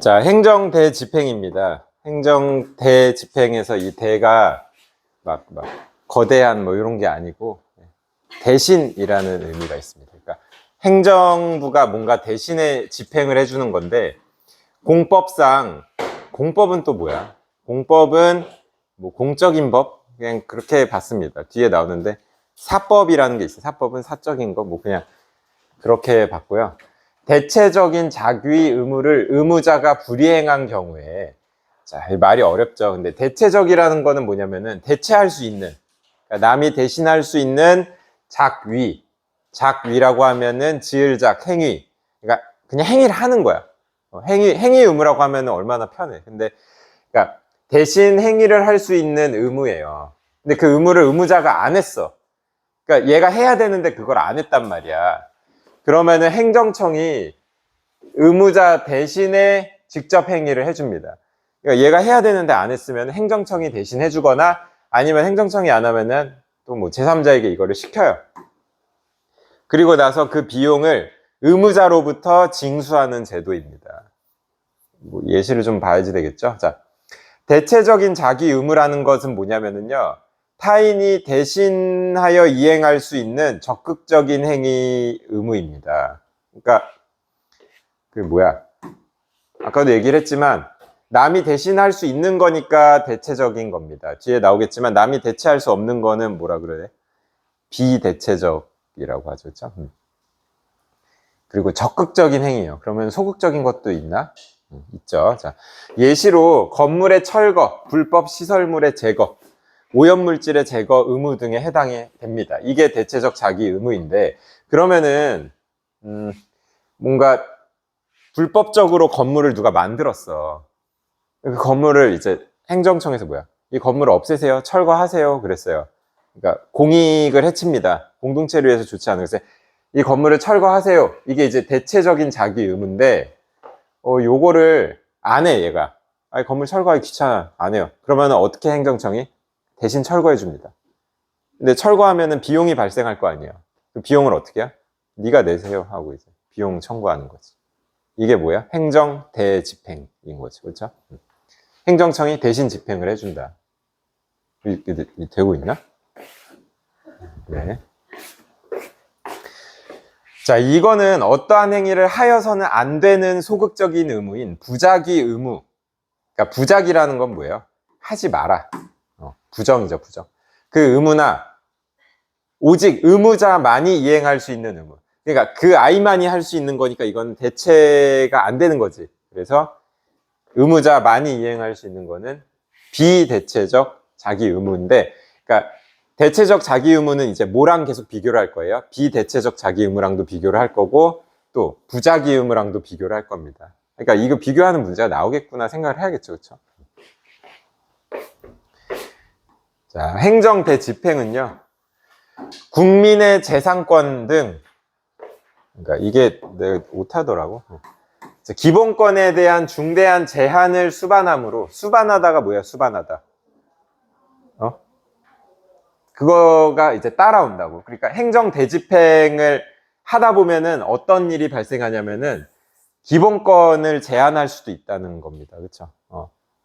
자, 행정대집행입니다. 행정대집행에서 이 대가 막 거대한 뭐 이런 게 아니고 대신이라는 의미가 있습니다. 그러니까 행정부가 뭔가 대신에 집행을 해주는 건데, 공법상, 공법은 또 뭐야? 공법은 뭐 공적인 법? 그냥 그렇게 봤습니다. 뒤에 나오는데 사법이라는 게 있어요. 사법은 사적인 거, 뭐 그냥 그렇게 봤고요. 대체적인 자규의 의무를 의무자가 불이행한 경우에, 자, 말이 어렵죠. 근데 대체적이라는 거는 뭐냐면은 대체할 수 있는, 그러니까 남이 대신할 수 있는 작위. 작위라고 하면은 지을작, 행위. 그러니까 그냥 행위를 하는 거야. 행위 의무라고 하면은 얼마나 편해. 근데 그러니까 대신 행위를 할 수 있는 의무예요. 근데 그 의무를 의무자가 안 했어. 그러니까 얘가 해야 되는데 그걸 안 했단 말이야. 그러면은 행정청이 의무자 대신에 직접 행위를 해줍니다. 그러니까 얘가 해야 되는데 안 했으면 행정청이 대신 해주거나, 아니면 행정청이 안 하면은 또 뭐 제3자에게 이거를 시켜요. 그리고 나서 그 비용을 의무자로부터 징수하는 제도입니다. 뭐 예시를 좀 봐야지 되겠죠? 자, 대체적인 자기 의무라는 것은 뭐냐면은요, 타인이 대신하여 이행할 수 있는 적극적인 행위 의무입니다. 그러니까 그 뭐야, 아까도 얘기를 했지만 남이 대신할 수 있는 거니까 대체적인 겁니다. 뒤에 나오겠지만 남이 대체할 수 없는 거는 뭐라 그래? 비대체적이라고 하죠. 그렇죠? 그리고 적극적인 행위요. 그러면 소극적인 것도 있나? 있죠. 자, 예시로 건물의 철거, 불법 시설물의 제거, 오염물질의 제거 의무 등에 해당이 됩니다. 이게 대체적 자기 의무인데, 그러면은 뭔가 불법적으로 건물을 누가 만들었어. 그 건물을 이제 행정청에서 뭐야, 이 건물을 없애세요, 철거하세요 그랬어요. 그러니까 공익을 해칩니다. 공동체를 위해서 좋지 않은, 그래서 이 건물을 철거하세요. 이게 이제 대체적인 자기 의무인데, 요거를 안 해, 얘가. 아니, 건물 철거하기 귀찮아, 안 해요. 그러면 어떻게 행정청이 대신 철거해 줍니다. 근데 철거하면은 비용이 발생할 거 아니에요. 그 비용을 어떻게 해요? 네가 내세요 하고 이제 비용 청구하는 거지. 이게 뭐야? 행정 대집행인 거지, 그렇죠? 행정청이 대신 집행을 해준다. 되고 있나? 네. 자, 이거는 어떠한 행위를 하여서는 안 되는 소극적인 의무인 부작위 의무. 그러니까 부작이라는 건 뭐예요? 하지 마라. 부정이죠, 부정. 그 의무나 오직 의무자만이 이행할 수 있는 의무. 그러니까 그 아이만이 할 수 있는 거니까 이건 대체가 안 되는 거지. 그래서 의무자만이 이행할 수 있는 거는 비대체적 자기 의무인데, 그러니까 대체적 자기 의무는 이제 뭐랑 계속 비교를 할 거예요? 비대체적 자기 의무랑도 비교를 할 거고, 또 부자기 의무랑도 비교를 할 겁니다. 그러니까 이거 비교하는 문제가 나오겠구나 생각을 해야겠죠, 그렇죠? 자, 행정 대집행은요, 국민의 재산권 등, 그러니까 이게 내가 못하더라고. 기본권에 대한 중대한 제한을 수반함으로, 수반하다가 뭐야, 수반하다. 그거가 이제 따라온다고. 그러니까 행정 대집행을 하다 보면은 어떤 일이 발생하냐면은 기본권을 제한할 수도 있다는 겁니다. 그렇죠?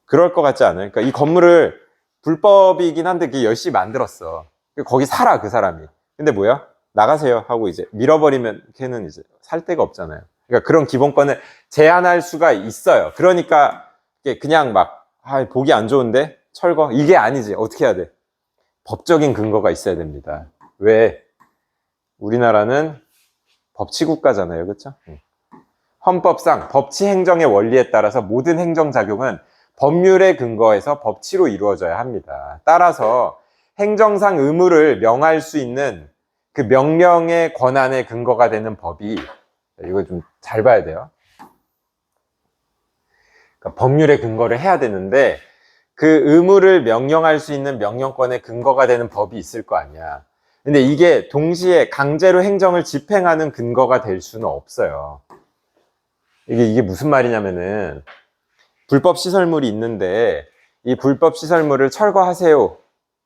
그럴 것 같지 않아요? 그러니까 이 건물을 불법이긴 한데 그게 열심히 만들었어. 거기 살아, 그 사람이. 근데 뭐야? 나가세요 하고 이제 밀어버리면 걔는 이제 살 데가 없잖아요. 그러니까 그런 기본권을 제한할 수가 있어요. 그러니까 그냥 막 보기 안 좋은데 철거, 이게 아니지. 어떻게 해야 돼? 법적인 근거가 있어야 됩니다. 왜? 우리나라는 법치국가잖아요. 그렇죠? 헌법상 법치 행정의 원리에 따라서 모든 행정작용은 법률에 근거해서 법치로 이루어져야 합니다. 따라서 행정상 의무를 명할 수 있는 그 명령의 권한의 근거가 되는 법이, 이거 좀 잘 봐야 돼요. 그러니까 법률에 근거를 해야 되는데 그 의무를 명령할 수 있는 명령권의 근거가 되는 법이 있을 거 아니야. 근데 이게 동시에 강제로 행정을 집행하는 근거가 될 수는 없어요. 이게 무슨 말이냐면은, 불법 시설물이 있는데 이 불법 시설물을 철거하세요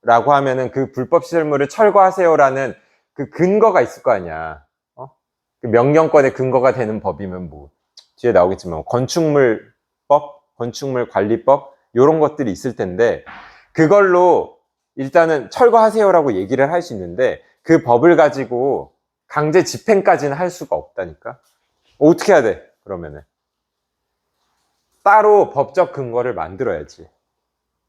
라고 하면은 그 불법 시설물을 철거하세요라는 그 근거가 있을 거 아니야. 그 명령권의 근거가 되는 법이면 뭐 뒤에 나오겠지만 건축물 관리법, 건축물 관리법 이런 것들이 있을 텐데 그걸로 일단은 철거하세요라고 얘기를 할 수 있는데 그 법을 가지고 강제 집행까지는 할 수가 없다니까. 어떻게 해야 돼? 그러면은 따로 법적 근거를 만들어야지.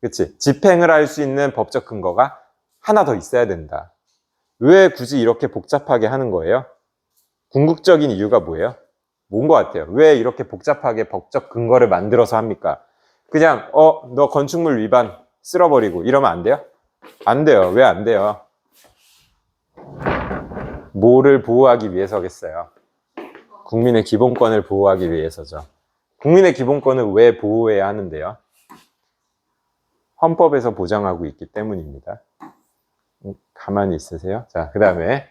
그치? 집행을 할 수 있는 법적 근거가 하나 더 있어야 된다. 왜 굳이 이렇게 복잡하게 하는 거예요? 궁극적인 이유가 뭐예요? 뭔 것 같아요? 왜 이렇게 복잡하게 법적 근거를 만들어서 합니까? 그냥 너 건축물 위반 쓸어버리고 이러면 안 돼요? 안 돼요. 왜 안 돼요? 뭐를 보호하기 위해서겠어요? 국민의 기본권을 보호하기 위해서죠. 국민의 기본권을 왜 보호해야 하는데요? 헌법에서 보장하고 있기 때문입니다. 가만히 있으세요. 자, 그 다음에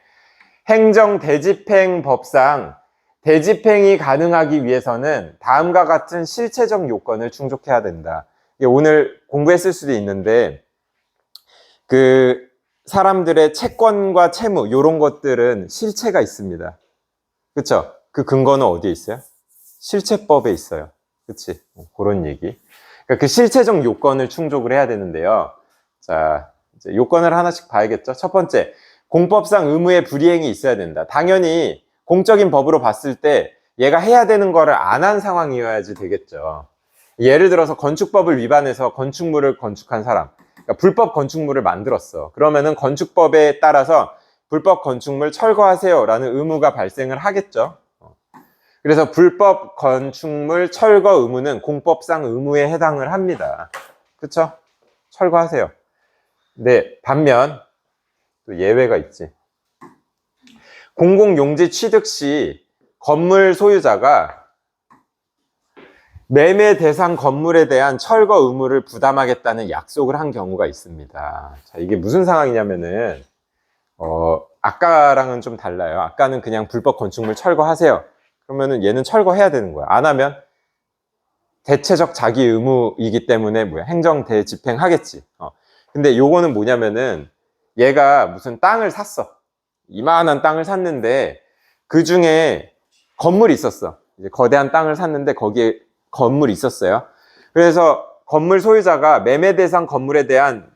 행정 대집행법상 대집행이 가능하기 위해서는 다음과 같은 실체적 요건을 충족해야 된다. 오늘 공부했을 수도 있는데 그 사람들의 채권과 채무 이런 것들은 실체가 있습니다. 그렇죠? 그 근거는 어디에 있어요? 실체법에 있어요. 그치? 그런 얘기. 그러니까 그 실체적 요건을 충족을 해야 되는데요. 자, 이제 요건을 하나씩 봐야겠죠? 첫 번째, 공법상 의무의 불이행이 있어야 된다. 당연히 공적인 법으로 봤을 때 얘가 해야 되는 거를 안 한 상황이어야지 되겠죠. 예를 들어서 건축법을 위반해서 건축물을 건축한 사람, 그러니까 불법 건축물을 만들었어. 그러면은 건축법에 따라서 불법 건축물 철거하세요 라는 의무가 발생을 하겠죠. 그래서 불법 건축물 철거 의무는 공법상 의무에 해당을 합니다. 그쵸? 철거하세요. 근데 반면 또 예외가 있지. 공공용지 취득 시 건물 소유자가 매매 대상 건물에 대한 철거 의무를 부담하겠다는 약속을 한 경우가 있습니다. 자, 이게 무슨 상황이냐면은 아까랑은 좀 달라요. 아까는 그냥 불법 건축물 철거하세요. 그러면은 얘는 철거해야 되는 거야. 안 하면 대체적 자기 의무이기 때문에 행정 대집행하겠지. 근데 요거는 뭐냐면은 얘가 무슨 땅을 샀어. 이만한 땅을 샀는데 그 중에 건물이 있었어. 이제 거대한 땅을 샀는데 거기에 건물이 있었어요. 그래서 건물 소유자가 매매 대상 건물에 대한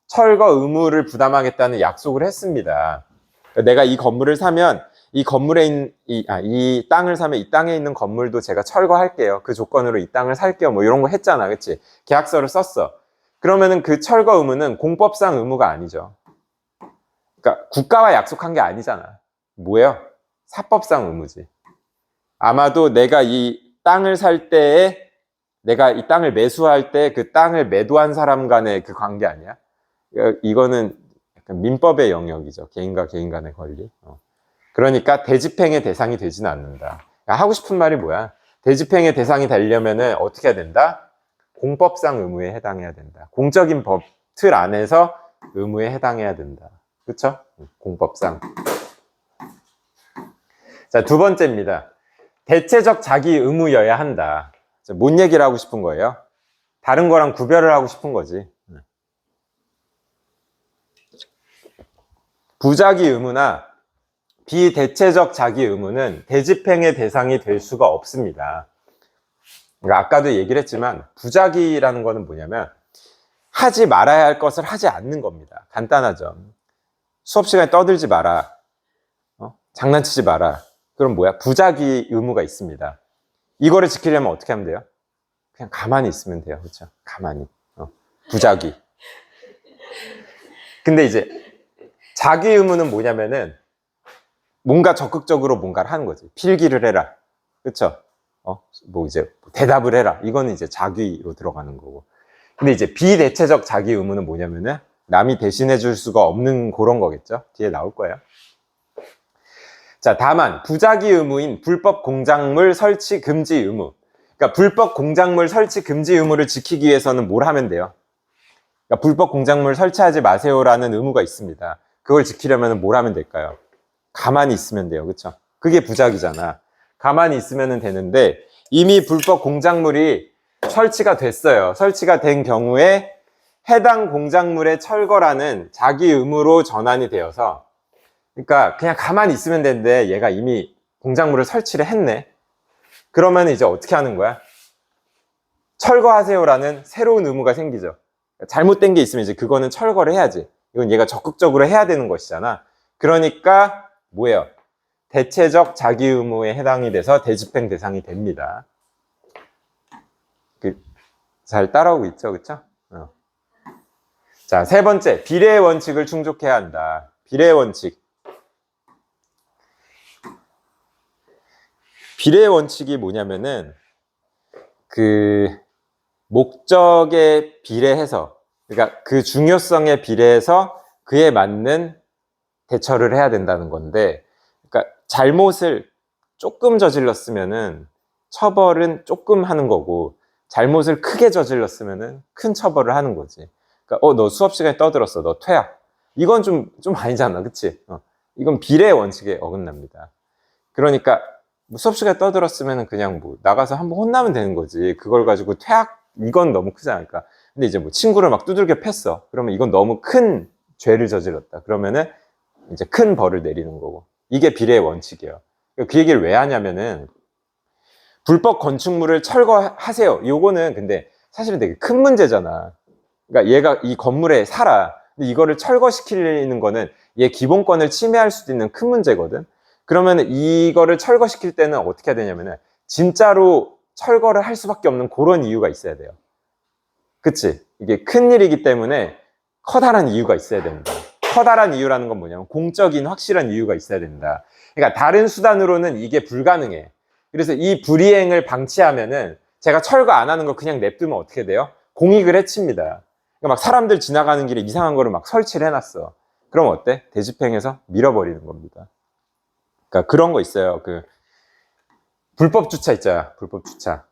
철거 의무를 부담하겠다는 약속을 했습니다. 내가 이 건물을 사면 이 건물에 이 땅을 사면 이 땅에 있는 건물도 제가 철거할게요. 그 조건으로 이 땅을 살게요. 뭐 이런 거 했잖아. 그치? 계약서를 썼어. 그러면은 그 철거 의무는 공법상 의무가 아니죠. 그러니까 국가와 약속한 게 아니잖아. 뭐예요? 사법상 의무지. 아마도 내가 이 땅을 살 때에 내가 이 땅을 매수할 때 그 땅을 매도한 사람 간의 그 관계 아니야? 이거는 약간 민법의 영역이죠. 개인과 개인 간의 권리. 그러니까 대집행의 대상이 되지는 않는다. 하고 싶은 말이 뭐야? 대집행의 대상이 되려면은 어떻게 해야 된다? 공법상 의무에 해당해야 된다. 공적인 법 틀 안에서 의무에 해당해야 된다. 그렇죠? 공법상. 자, 두 번째입니다. 대체적 자기 의무여야 한다. 뭔 얘기를 하고 싶은 거예요? 다른 거랑 구별을 하고 싶은 거지. 부자기 의무나 비대체적 자기 의무는 대집행의 대상이 될 수가 없습니다. 그러니까 아까도 얘기를 했지만 부자기라는 거는 뭐냐면 하지 말아야 할 것을 하지 않는 겁니다. 간단하죠. 수업 시간에 떠들지 마라. 장난치지 마라. 그럼 뭐야? 부자기 의무가 있습니다. 이거를 지키려면 어떻게 하면 돼요? 그냥 가만히 있으면 돼요. 그렇죠? 가만히. 부자기. 근데 이제 자기 의무는 뭐냐면은 뭔가 적극적으로 뭔가를 하는 거지. 필기를 해라. 그렇죠? 뭐 이제 대답을 해라. 이거는 이제 자기로 들어가는 거고. 근데 이제 비대체적 자기 의무는 뭐냐면은 남이 대신해 줄 수가 없는 그런 거겠죠? 뒤에 나올 거예요. 자, 다만 부자기 의무인 불법 공작물 설치 금지 의무. 그러니까 불법 공작물 설치 금지 의무를 지키기 위해서는 뭘 하면 돼요? 그러니까 불법 공작물 설치하지 마세요라는 의무가 있습니다. 그걸 지키려면 뭘 하면 될까요? 가만히 있으면 돼요. 그렇죠? 그게 부작이잖아. 가만히 있으면 되는데 이미 불법 공작물이 설치가 됐어요. 설치가 된 경우에 해당 공작물의 철거라는 자기 의무로 전환이 되어서 그러니까 그냥 가만히 있으면 되는데 얘가 이미 공작물을 설치를 했네. 그러면 이제 어떻게 하는 거야? 철거하세요라는 새로운 의무가 생기죠. 잘못된 게 있으면 이제 그거는 철거를 해야지. 이건 얘가 적극적으로 해야 되는 것이잖아. 그러니까 뭐예요? 대체적 자기 의무에 해당이 돼서 대집행 대상이 됩니다. 잘 따라오고 있죠, 그쵸? 자, 세 번째, 비례의 원칙을 충족해야 한다. 비례의 원칙. 비례의 원칙이 뭐냐면은 목적에 비례해서, 그러니까 그 중요성에 비례해서 그에 맞는 대처를 해야 된다는 건데, 그러니까 잘못을 조금 저질렀으면은 처벌은 조금 하는 거고, 잘못을 크게 저질렀으면은 큰 처벌을 하는 거지. 그러니까 너 수업 시간에 떠들었어, 너 퇴학. 이건 좀 아니잖아, 그치? 이건 비례의 원칙에 어긋납니다. 그러니까 수업 시간에 떠들었으면 그냥 나가서 한번 혼나면 되는 거지. 그걸 가지고 퇴학, 이건 너무 크지 않을까. 근데 이제 친구를 막 두들겨 팼어. 그러면 이건 너무 큰 죄를 저질렀다. 그러면은 이제 큰 벌을 내리는 거고. 이게 비례의 원칙이에요. 그 얘기를 왜 하냐면은 불법 건축물을 철거하세요. 요거는 근데 사실은 되게 큰 문제잖아. 그러니까 얘가 이 건물에 살아. 근데 이거를 철거시키는 거는 얘 기본권을 침해할 수도 있는 큰 문제거든. 그러면 이거를 철거시킬 때는 어떻게 해야 되냐면은 진짜로 철거를 할 수밖에 없는 그런 이유가 있어야 돼요. 그치? 이게 큰 일이기 때문에 커다란 이유가 있어야 된다. 커다란 이유라는 건 뭐냐면 공적인 확실한 이유가 있어야 된다. 그러니까 다른 수단으로는 이게 불가능해. 그래서 이 불이행을 방치하면은 제가 철거 안 하는 거 그냥 냅두면 어떻게 돼요? 공익을 해칩니다. 그러니까 막 사람들 지나가는 길에 이상한 거를 막 설치를 해놨어. 그럼 어때? 대집행해서 밀어버리는 겁니다. 그러니까 그런 거 있어요. 불법 주차 있잖아. 불법 주차.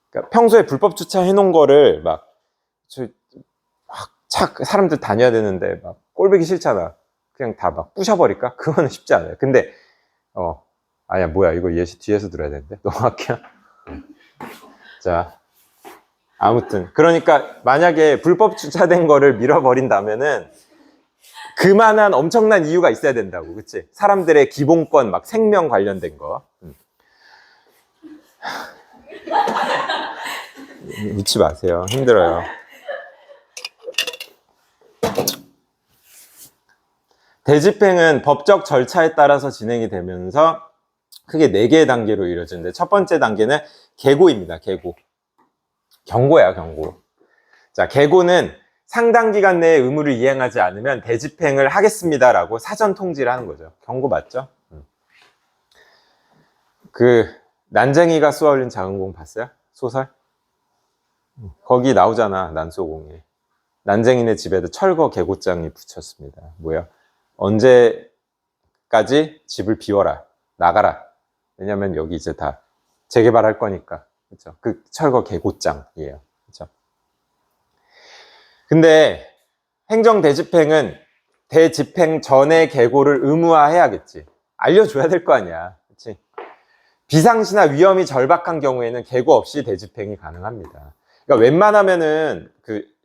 그러니까 평소에 불법 주차 해놓은 거를 사람들 다녀야 되는데 막 꼴보기 싫잖아. 그냥 다 막 부셔버릴까? 그거는 쉽지 않아요. 근데 아니야, 뭐야, 이거 예시 뒤에서 들어야 되는데 넘어갈게요. 자, 아무튼 그러니까 만약에 불법 주차된 거를 밀어버린다면은 그만한 엄청난 이유가 있어야 된다고, 그치? 사람들의 기본권, 막 생명 관련된 거. 웃지 마세요. 힘들어요. 대집행은 법적 절차에 따라서 진행이 되면서 크게 4개의 단계로 이루어지는데, 첫 번째 단계는 계고입니다. 계고. 경고야, 경고. 자, 계고는 상당 기간 내에 의무를 이행하지 않으면 대집행을 하겠습니다라고 사전 통지를 하는 거죠. 경고 맞죠? 난쟁이가 쏘아올린 작은 공 봤어요? 소설? 거기 나오잖아, 난소공에. 난쟁이네 집에도 철거 계고장이 붙였습니다. 뭐야? 언제까지 집을 비워라. 나가라. 왜냐면 여기 이제 다 재개발할 거니까. 그렇죠? 그 철거 계고장이에요. 그렇죠? 근데 행정 대집행은 대집행 전에 계고를 의무화해야겠지. 알려줘야 될 거 아니야. 그렇지? 비상시나 위험이 절박한 경우에는 계고 없이 대집행이 가능합니다. 그러니까 웬만하면은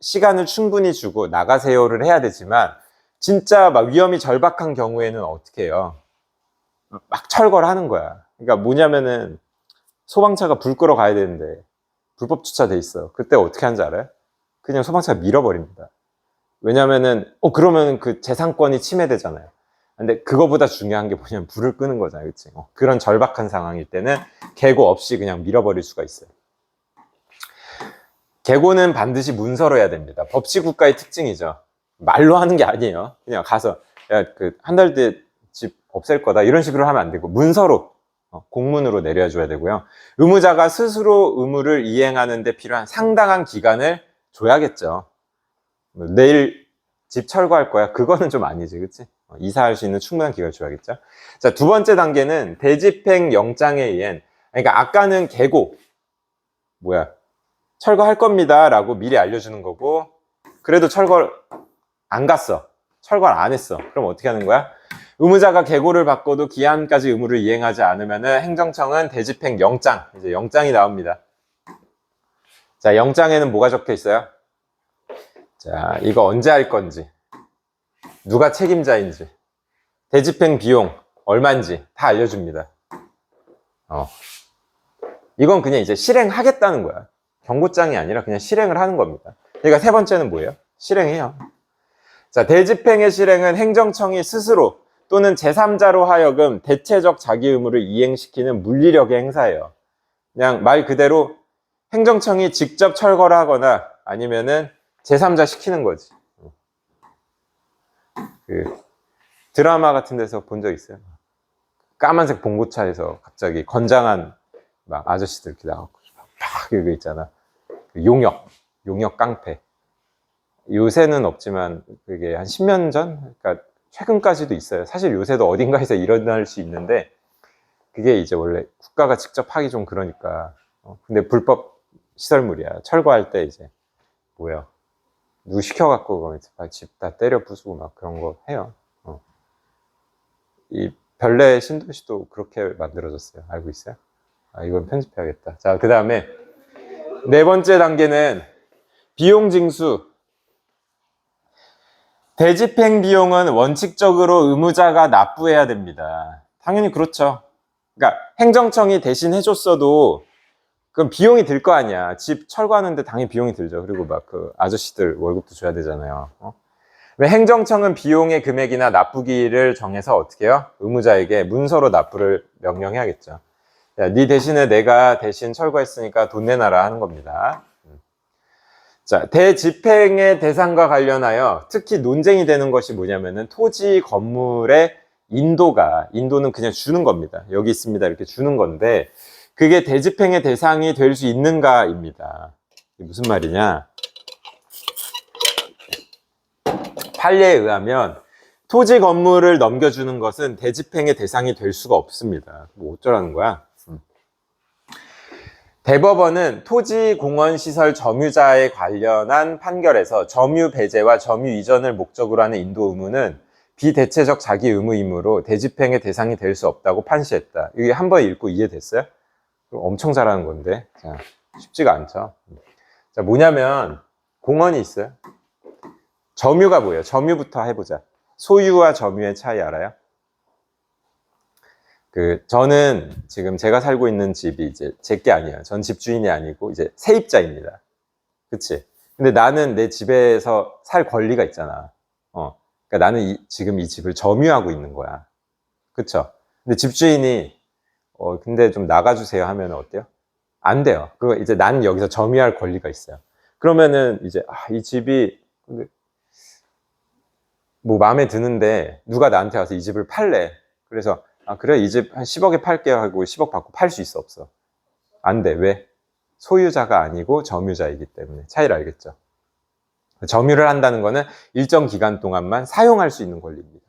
시간을 충분히 주고 나가세요를 해야 되지만 진짜 막 위험이 절박한 경우에는 어떻게 해요? 막 철거를 하는 거야. 그러니까 뭐냐면은 소방차가 불 끄러 가야 되는데 불법 주차돼 있어. 그때 어떻게 하는지 알아요? 그냥 소방차가 밀어버립니다. 왜냐면은 그러면 그 재산권이 침해되잖아요. 근데 그거보다 중요한 게 뭐냐면 불을 끄는 거잖아요. 그치? 그런 절박한 상황일 때는 계고 없이 그냥 밀어버릴 수가 있어요. 계고는 반드시 문서로 해야 됩니다. 법치국가의 특징이죠. 말로 하는 게 아니에요. 그냥 가서 한 달 뒤에 집 없앨 거다 이런 식으로 하면 안 되고 문서로 공문으로 내려줘야 되고요. 의무자가 스스로 의무를 이행하는 데 필요한 상당한 기간을 줘야겠죠. 내일 집 철거할 거야. 그거는 좀 아니지, 그치? 이사할 수 있는 충분한 기간을 줘야겠죠. 자, 두 번째 단계는 대집행 영장에 의한, 그러니까 아까는 계고, 철거할 겁니다 라고 미리 알려주는 거고, 그래도 철거 안 갔어. 철거를 안 했어. 그럼 어떻게 하는 거야? 의무자가 계고를 받고도 기한까지 의무를 이행하지 않으면 행정청은 대집행 영장, 이제 영장이 나옵니다. 자, 영장에는 뭐가 적혀 있어요? 자, 이거 언제 할 건지, 누가 책임자인지, 대집행 비용 얼마인지 다 알려줍니다. 이건 그냥 이제 실행하겠다는 거야. 경고장이 아니라 그냥 실행을 하는 겁니다. 그러니까 세 번째는 뭐예요? 실행해요. 자, 대집행의 실행은 행정청이 스스로 또는 제3자로 하여금 대체적 자기 의무를 이행시키는 물리력의 행사예요. 그냥 말 그대로 행정청이 직접 철거를 하거나 아니면은 제3자 시키는 거지. 그 드라마 같은 데서 본 적 있어요? 까만색 봉고차에서 갑자기 건장한 막 아저씨들 이렇게 나와서 막 이거 있잖아. 용역 깡패. 요새는 없지만 그게 한 10년 전? 그러니까 최근까지도 있어요. 사실 요새도 어딘가에서 일어날 수 있는데 그게 이제 원래 국가가 직접 하기 좀 그러니까. 근데 불법 시설물이야. 철거할 때 이제 뭐야? 누구 시켜갖고 집 다 때려 부수고 막 그런 거 해요. 이 별내 신도시도 그렇게 만들어졌어요. 알고 있어요? 아, 이건 편집해야겠다. 자, 그 다음에 네 번째 단계는 비용 징수. 대집행 비용은 원칙적으로 의무자가 납부해야 됩니다. 당연히 그렇죠. 그러니까 행정청이 대신 해줬어도 그럼 비용이 들 거 아니야. 집 철거하는데 당연히 비용이 들죠. 그리고 막 그 아저씨들 월급도 줘야 되잖아요. 왜 행정청은 비용의 금액이나 납부기를 정해서 어떻게 해요? 의무자에게 문서로 납부를 명령해야겠죠. 야, 네 대신에 내가 대신 철거했으니까 돈 내놔라 하는 겁니다. 자, 대집행의 대상과 관련하여 특히 논쟁이 되는 것이 뭐냐면은 토지 건물의 인도는 그냥 주는 겁니다. 여기 있습니다. 이렇게 주는 건데 그게 대집행의 대상이 될 수 있는가입니다. 이게 무슨 말이냐? 판례에 의하면 토지 건물을 넘겨주는 것은 대집행의 대상이 될 수가 없습니다. 뭐 어쩌라는 거야? 대법원은 토지공원시설 점유자에 관련한 판결에서 점유 배제와 점유 이전을 목적으로 하는 인도 의무는 비대체적 자기 의무이므로 대집행의 대상이 될 수 없다고 판시했다. 이게 한번 읽고 이해됐어요? 엄청 잘하는 건데. 자, 쉽지가 않죠. 자, 뭐냐면 공원이 있어요. 점유가 뭐예요? 점유부터 해보자. 소유와 점유의 차이 알아요? 저는 지금 제가 살고 있는 집이 이제 제 게 아니에요. 전 집주인이 아니고 이제 세입자입니다. 그치? 근데 나는 내 집에서 살 권리가 있잖아. 그러니까 나는 지금 이 집을 점유하고 있는 거야. 그쵸? 근데 집주인이, 근데 좀 나가주세요 하면 어때요? 안 돼요. 그거 이제 나는 여기서 점유할 권리가 있어요. 그러면은 이제, 이 집이, 뭐 마음에 드는데 누가 나한테 와서 이 집을 팔래. 그래서 그래 이 집 한 10억에 팔게요 하고 10억 받고 팔 수 있어 없어? 안 돼. 왜? 소유자가 아니고 점유자이기 때문에. 차이를 알겠죠? 점유를 한다는 거는 일정 기간 동안만 사용할 수 있는 권리입니다.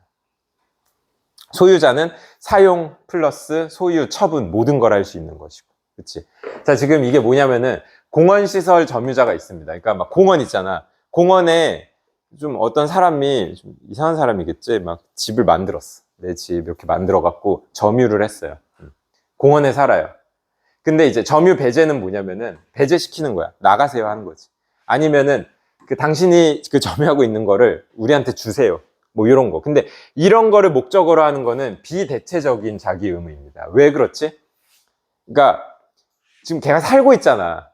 소유자는 사용 플러스 소유, 처분 모든 걸 할 수 있는 것이고. 그치? 자, 지금 이게 뭐냐면은 공원시설 점유자가 있습니다. 그러니까 막 공원 있잖아. 공원에 좀 어떤 사람이 좀 이상한 사람이겠지. 막 집을 만들었어. 내 집 이렇게 만들어 갖고 점유를 했어요. 공원에 살아요. 근데 이제 점유 배제는 뭐냐면은 배제시키는 거야. 나가세요 하는 거지. 아니면은 당신이 점유하고 있는 거를 우리한테 주세요. 뭐 이런 거. 근데 이런 거를 목적으로 하는 거는 비대체적인 자기 의무입니다. 왜 그렇지? 그러니까 지금 걔가 살고 있잖아.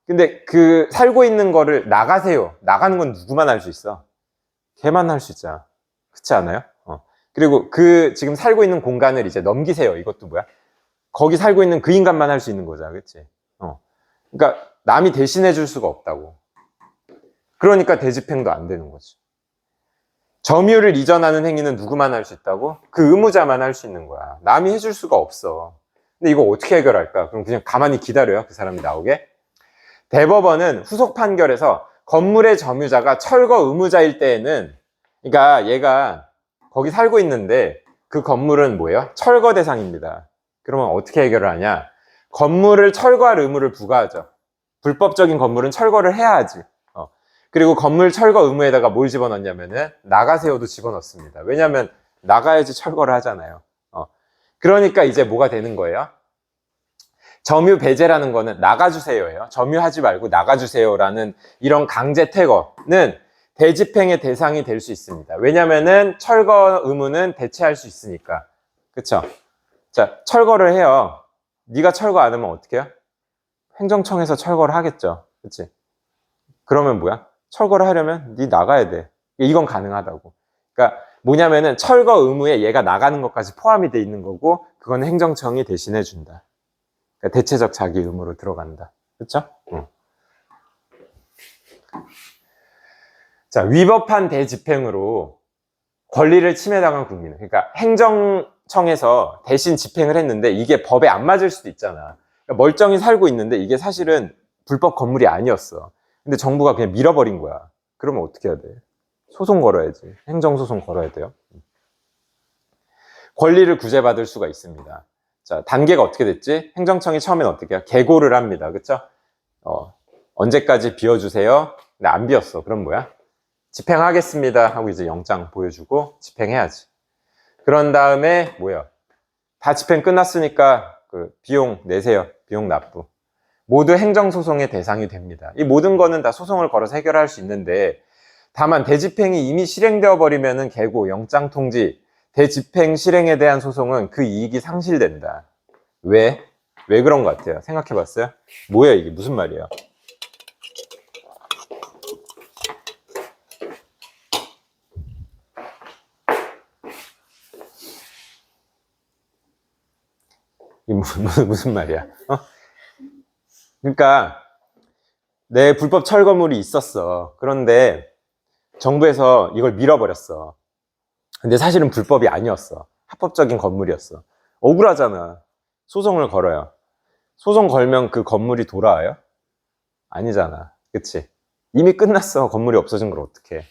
근데 살고 있는 거를 나가세요. 나가는 건 누구만 할 수 있어? 걔만 할 수 있잖아. 그렇지 않아요? 그리고 지금 살고 있는 공간을 이제 넘기세요. 이것도 뭐야? 거기 살고 있는 그 인간만 할 수 있는 거잖아. 그치? 그러니까 남이 대신해 줄 수가 없다고. 그러니까 대집행도 안 되는 거지. 점유를 이전하는 행위는 누구만 할 수 있다고? 그 의무자만 할 수 있는 거야. 남이 해줄 수가 없어. 근데 이거 어떻게 해결할까? 그럼 그냥 가만히 기다려요. 그 사람이 나오게. 대법원은 후속 판결에서 건물의 점유자가 철거 의무자일 때에는, 그러니까 얘가 거기 살고 있는데 그 건물은 뭐예요? 철거 대상입니다. 그러면 어떻게 해결을 하냐? 건물을 철거할 의무를 부과하죠. 불법적인 건물은 철거를 해야 하지. 그리고 건물 철거 의무에다가 뭘 집어넣냐면은 나가세요도 집어넣습니다. 왜냐하면 나가야지 철거를 하잖아요. 그러니까 이제 뭐가 되는 거예요? 점유 배제라는 거는 나가주세요예요. 점유하지 말고 나가주세요라는 이런 강제 퇴거는 대집행의 대상이 될 수 있습니다. 왜냐면은 철거 의무는 대체할 수 있으니까. 그쵸? 자, 철거를 해요. 네가 철거 안 하면 어떻게 해요? 행정청에서 철거를 하겠죠. 그치? 그러면 뭐야? 철거를 하려면 네 나가야 돼. 이건 가능하다고. 그러니까 뭐냐면은 철거 의무에 얘가 나가는 것까지 포함이 돼 있는 거고, 그건 행정청이 대신해 준다. 그러니까 대체적 자기 의무로 들어간다. 그쵸? 응. 자, 위법한 대집행으로 권리를 침해당한 국민은, 그러니까 행정청에서 대신 집행을 했는데 이게 법에 안 맞을 수도 있잖아. 그러니까 멀쩡히 살고 있는데 이게 사실은 불법 건물이 아니었어. 근데 정부가 그냥 밀어버린 거야. 그러면 어떻게 해야 돼? 소송 걸어야지. 행정소송 걸어야 돼요. 권리를 구제받을 수가 있습니다. 자, 단계가 어떻게 됐지? 행정청이 처음엔 어떻게 해요? 계고를 합니다. 그쵸? 언제까지 비워주세요? 근데 안 비웠어. 그럼 뭐야? 집행하겠습니다 하고 이제 영장 보여주고 집행해야지. 그런 다음에 뭐야? 다 집행 끝났으니까 그 비용 내세요. 비용 납부. 모두 행정소송의 대상이 됩니다. 이 모든 거는 다 소송을 걸어서 해결할 수 있는데, 다만 대집행이 이미 실행되어 버리면은 계고, 영장 통지, 대집행 실행에 대한 소송은 그 이익이 상실된다. 왜? 왜 그런 것 같아요? 생각해 봤어요? 뭐야 이게 무슨 말이에요? 이게 무슨 말이야? 그러니까 내 불법 철거물이 있었어. 그런데 정부에서 이걸 밀어버렸어. 근데 사실은 불법이 아니었어. 합법적인 건물이었어. 억울하잖아. 소송을 걸어요. 소송 걸면 그 건물이 돌아와요? 아니잖아. 그치? 이미 끝났어. 건물이 없어진 걸 어떡해.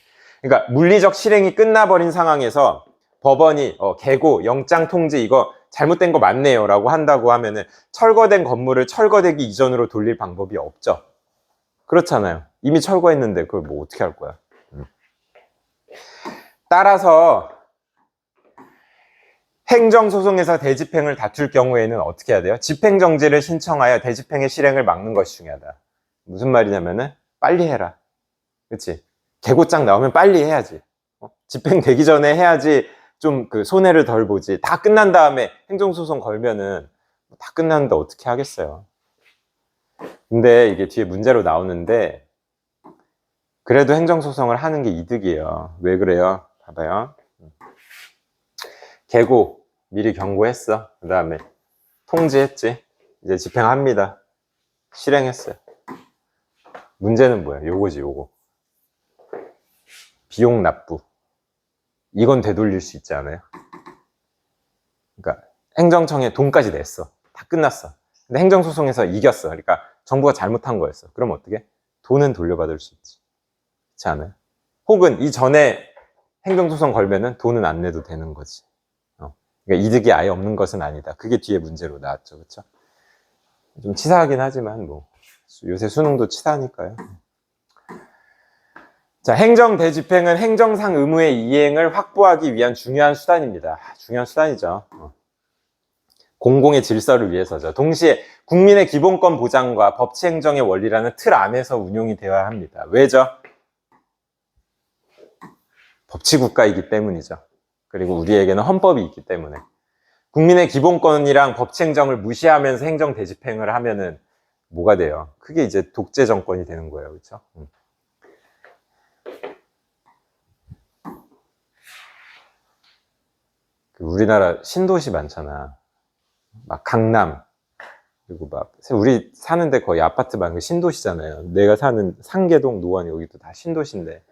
그러니까 물리적 실행이 끝나버린 상황에서 법원이 계고, 영장 통지 이거 잘못된 거 맞네요 라고 한다고 하면은 철거된 건물을 철거되기 이전으로 돌릴 방법이 없죠. 그렇잖아요. 이미 철거했는데 그걸 뭐 어떻게 할 거야. 따라서 행정소송에서 대집행을 다툴 경우에는 어떻게 해야 돼요? 집행정지를 신청하여 대집행의 실행을 막는 것이 중요하다. 무슨 말이냐면은 빨리 해라. 그치? 계고장 나오면 빨리 해야지. 집행되기 전에 해야지 좀 그 손해를 덜 보지. 다 끝난 다음에 행정소송 걸면은 다 끝났는데 어떻게 하겠어요. 근데 이게 뒤에 문제로 나오는데, 그래도 행정소송을 하는 게 이득이에요. 왜 그래요? 봐봐요. 계고 미리 경고했어. 그 다음에 통지했지. 이제 집행합니다. 실행했어요. 문제는 뭐야? 요거지, 요거. 비용 납부. 이건 되돌릴 수 있지 않아요? 그러니까 행정청에 돈까지 냈어. 다 끝났어. 근데 행정소송에서 이겼어. 그러니까 정부가 잘못한 거였어. 그럼 어떻게? 돈은 돌려받을 수 있지. 그렇지 않아요? 혹은 이전에 행정소송 걸면은 돈은 안 내도 되는 거지. 그러니까 이득이 아예 없는 것은 아니다. 그게 뒤에 문제로 나왔죠. 그렇죠? 좀 치사하긴 하지만 뭐 요새 수능도 치사하니까요. 자, 행정 대집행은 행정상 의무의 이행을 확보하기 위한 중요한 수단입니다. 중요한 수단이죠. 공공의 질서를 위해서죠. 동시에 국민의 기본권 보장과 법치 행정의 원리라는 틀 안에서 운용이 되어야 합니다. 왜죠? 법치국가이기 때문이죠. 그리고 우리에게는 헌법이 있기 때문에. 국민의 기본권이랑 법치 행정을 무시하면서 행정 대집행을 하면은 뭐가 돼요? 그게 이제 독재 정권이 되는 거예요. 그렇죠? 우리나라 신도시 많잖아. 막 강남, 그리고 막 우리 사는데 거의 아파트 많은 거 신도시잖아요. 내가 사는 상계동, 노원 여기도 다 신도시인데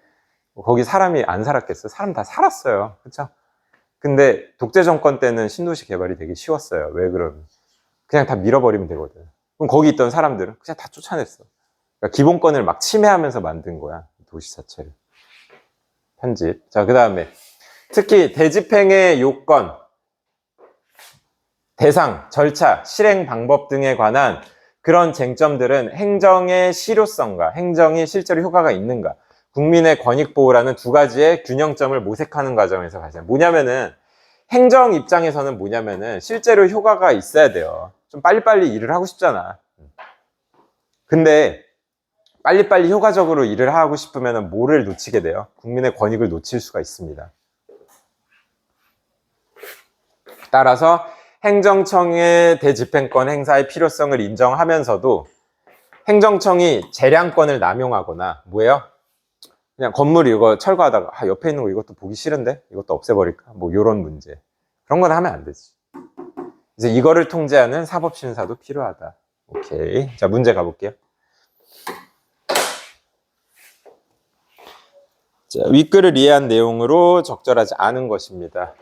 거기 사람이 안 살았겠어? 사람 다 살았어요. 그렇죠? 근데 독재 정권 때는 신도시 개발이 되게 쉬웠어요. 왜 그러면? 그냥 다 밀어버리면 되거든. 그럼 거기 있던 사람들은 그냥 다 쫓아냈어. 그러니까 기본권을 막 침해하면서 만든 거야. 도시 자체를. 편집. 자, 그 다음에 특히 대집행의 요건, 대상, 절차, 실행 방법 등에 관한 그런 쟁점들은 행정의 실효성과 행정이 실제로 효과가 있는가, 국민의 권익보호라는 두 가지의 균형점을 모색하는 과정에서 가장 뭐냐면은 행정 입장에서는 뭐냐면은 실제로 효과가 있어야 돼요. 좀 빨리빨리 일을 하고 싶잖아. 근데 빨리빨리 효과적으로 일을 하고 싶으면 뭐를 놓치게 돼요? 국민의 권익을 놓칠 수가 있습니다. 따라서 행정청의 대집행권 행사의 필요성을 인정하면서도 행정청이 재량권을 남용하거나 뭐예요? 그냥 건물 이거 철거하다가 옆에 있는 거 이것도 보기 싫은데 이것도 없애버릴까? 뭐 이런 문제. 그런 건 하면 안 되지. 그래서 이거를 통제하는 사법심사도 필요하다. 오케이. 자, 문제 가볼게요. 자, 윗글을 이해한 내용으로 적절하지 않은 것입니다.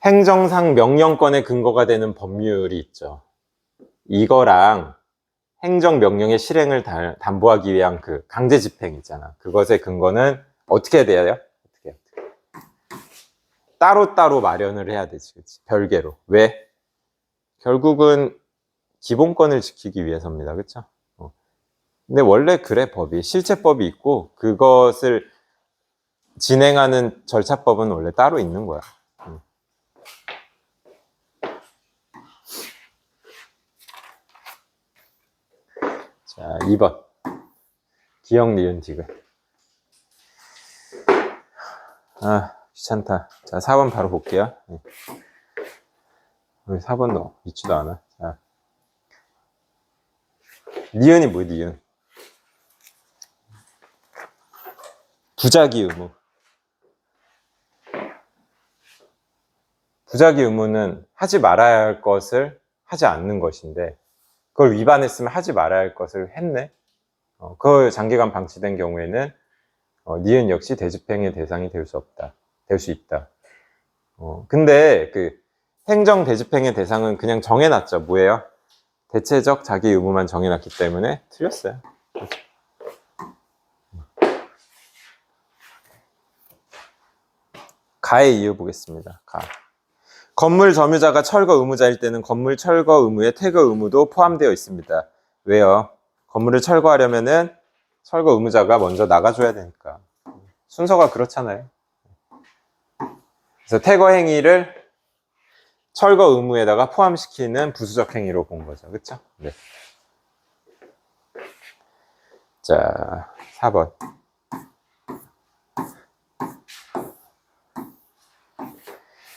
행정상 명령권의 근거가 되는 법률이 있죠. 이거랑 행정명령의 실행을 담보하기 위한 그 강제 집행 있잖아. 그것의 근거는 어떻게 돼요? 어떻게 따로따로 마련을 해야 되지, 그치? 별개로. 왜? 결국은 기본권을 지키기 위해서입니다. 그쵸? 근데 원래 그래, 법이. 실체법이 있고, 그것을 진행하는 절차법은 원래 따로 있는 거야. 자, 2번. 기억, 니은, 디귿. 아, 귀찮다. 자, 4번 바로 볼게요. 4번 있지도 않아. 자. 니은이 뭐야, 니은? 부작위 의무. 부작위 의무는 하지 말아야 할 것을 하지 않는 것인데, 그걸 위반했으면 하지 말아야 할 것을 했네. 그 장기간 방치된 경우에는 니은 역시 대집행의 대상이 될 수 없다. 될 수 있다. 근데 그 행정 대집행의 대상은 그냥 정해놨죠. 뭐예요? 대체적 자기 의무만 정해놨기 때문에 틀렸어요. 가의 이유 보겠습니다. 가. 건물 점유자가 철거 의무자일 때는 건물 철거 의무에 퇴거 의무도 포함되어 있습니다. 왜요? 건물을 철거하려면은 철거 의무자가 먼저 나가줘야 되니까. 순서가 그렇잖아요. 그래서 퇴거 행위를 철거 의무에다가 포함시키는 부수적 행위로 본 거죠. 그쵸? 네. 자, 4번.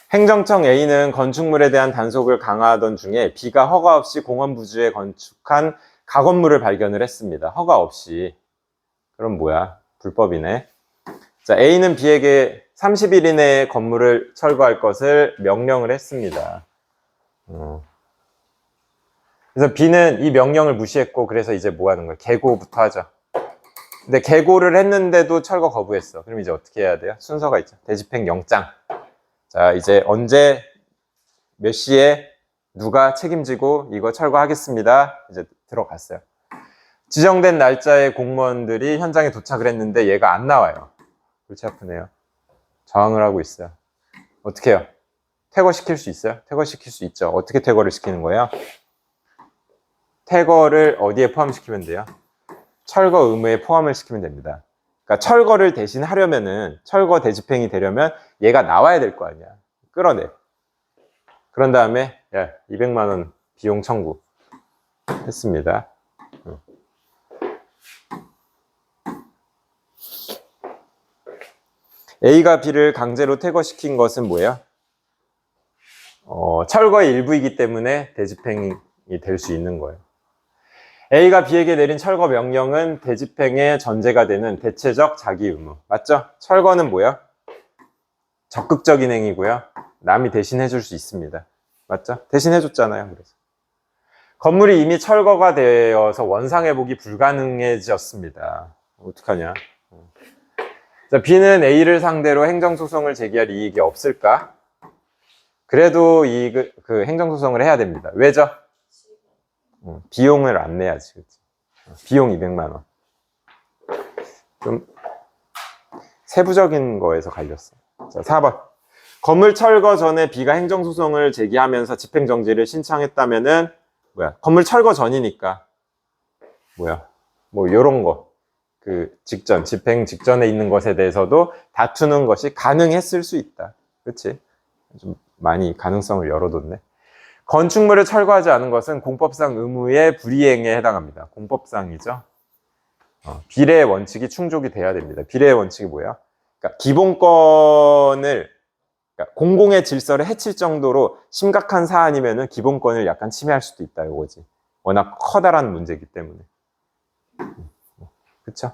행정청 A는 건축물에 대한 단속을 강화하던 중에 B가 허가 없이 공원 부지에 건축한 가건물을 발견을 했습니다. 허가 없이. 그럼 뭐야? 불법이네. 자, A는 B에게 30일 이내에 건물을 철거할 것을 명령을 했습니다. 그래서 B는 이 명령을 무시했고, 그래서 이제 뭐 하는 거예요? 개고부터 하죠. 근데 개고를 했는데도 철거 거부했어. 그럼 이제 어떻게 해야 돼요? 순서가 있죠. 대집행 영장. 자, 이제 언제 몇 시에 누가 책임지고 이거 철거하겠습니다. 이제 들어갔어요. 지정된 날짜에 공무원들이 현장에 도착을 했는데 얘가 안 나와요. 골치 아프네요. 저항을 하고 있어요. 어떻게 해요? 퇴거시킬 수 있어요? 퇴거시킬 수 있죠. 어떻게 퇴거를 시키는 거예요? 퇴거를 어디에 포함시키면 돼요? 철거 의무에 포함을 시키면 됩니다. 그러니까 철거를 대신 하려면은, 철거 대집행이 되려면 얘가 나와야 될 거 아니야. 끌어내. 그런 다음에, 야, 200만 원 비용 청구 했습니다. A가 B를 강제로 퇴거시킨 것은 뭐예요? 철거의 일부이기 때문에 대집행이 될 수 있는 거예요. A가 B에게 내린 철거 명령은 대집행의 전제가 되는 대체적 자기 의무. 맞죠? 철거는 뭐예요? 적극적인 행위고요. 남이 대신 해줄 수 있습니다. 맞죠? 대신 해줬잖아요. 그래서 건물이 이미 철거가 되어서 원상회복이 불가능해졌습니다. 어떡하냐? 자, B는 A를 상대로 행정소송을 제기할 이익이 없을까? 그래도 그 행정소송을 해야 됩니다. 왜죠? 비용을 안 내야지. 그치? 비용 200만 원. 좀 세부적인 거에서 갈렸어. 자, 4번. 건물 철거 전에 B가 행정소송을 제기하면서 집행정지를 신청했다면은 뭐야? 건물 철거 전이니까 뭐야? 뭐 요런 거. 그 직전, 집행 직전에 있는 것에 대해서도 다투는 것이 가능했을 수 있다. 그치? 좀 많이 가능성을 열어뒀네. 건축물을 철거하지 않은 것은 공법상 의무의 불이행에 해당합니다. 공법상이죠. 비례의 원칙이 충족이 돼야 됩니다. 비례의 원칙이 뭐예요? 그러니까 기본권을 그러니까 공공의 질서를 해칠 정도로 심각한 사안이면은 기본권을 약간 침해할 수도 있다, 이거지. 워낙 커다란 문제이기 때문에. 그쵸?